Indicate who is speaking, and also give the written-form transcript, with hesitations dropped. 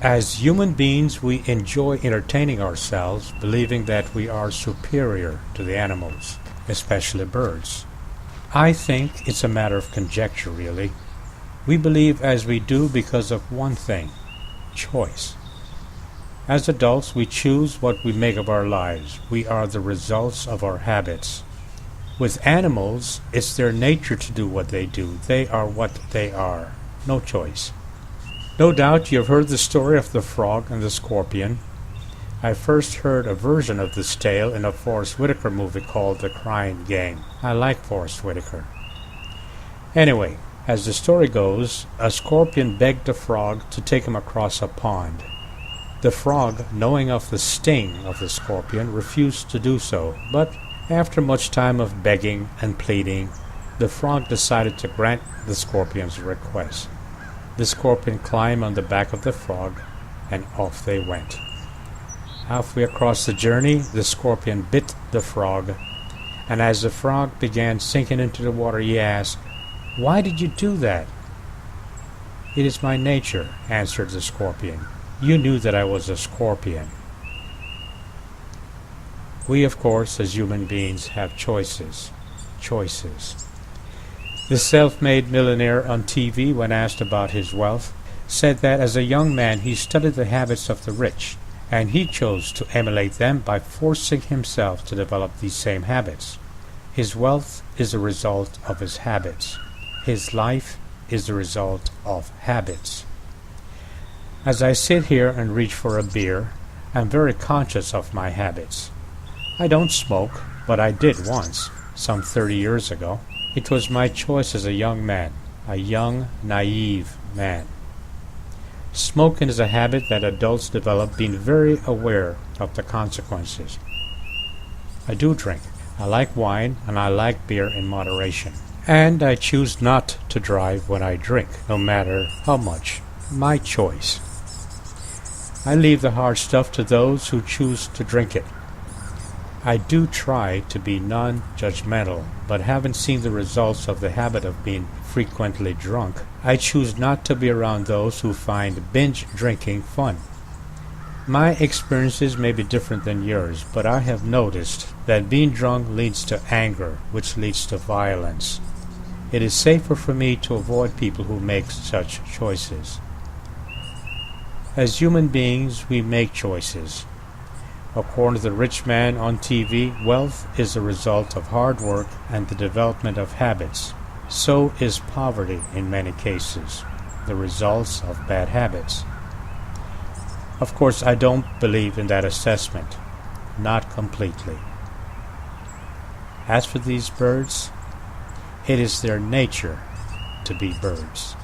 Speaker 1: As human beings, we enjoy entertaining ourselves, believing that we are superior to the animals, especially birds. I think it's a matter of conjecture, really. We believe as we do because of one thing: choice. As adults, we choose what we make of our lives. We are the results of our habits. With animals, it's their nature to do what they do. They are what they are. No choice. No doubt you have heard the story of the frog and the scorpion. I first heard a version of this tale in a Forrest Whitaker movie called The Crying Game. I like Forrest Whitaker. Anyway, as the story goes, a scorpion begged a frog to take him across a pond. The frog, knowing of the sting of the scorpion, refused to do so, but after much time of begging and pleading, the frog decided to grant the scorpion's request. The scorpion climbed on the back of the frog, and off they went. Halfway across the journey, the scorpion bit the frog, and as the frog began sinking into the water, he asked, "Why did you do that?" "It is my nature," answered the scorpion. "You knew that I was a scorpion." We, of course, as human beings, have choices. Choices. The self-made millionaire on TV, when asked about his wealth, said that as a young man he studied the habits of the rich, and he chose to emulate them by forcing himself to develop these same habits. His wealth is the result of his habits. His life is the result of habits. As I sit here and reach for a beer, I'm very conscious of my habits. I don't smoke, but I did once, some 30 years ago. It was my choice as a young man, a young, naive man. Smoking is a habit that adults develop, being very aware of the consequences. I do drink. I like wine and I like beer in moderation. And I choose not to drive when I drink, no matter how much. My choice. I leave the hard stuff to those who choose to drink it. I do try to be non-judgmental, but having seen the results of the habit of being frequently drunk, I choose not to be around those who find binge drinking fun. My experiences may be different than yours, but I have noticed that being drunk leads to anger, which leads to violence. It is safer for me to avoid people who make such choices. As human beings, we make choices. According to the rich man on TV, wealth is the result of hard work and the development of habits. So is poverty in many cases, the results of bad habits. Of course, I don't believe in that assessment. Not completely. As for these birds, it is their nature to be birds.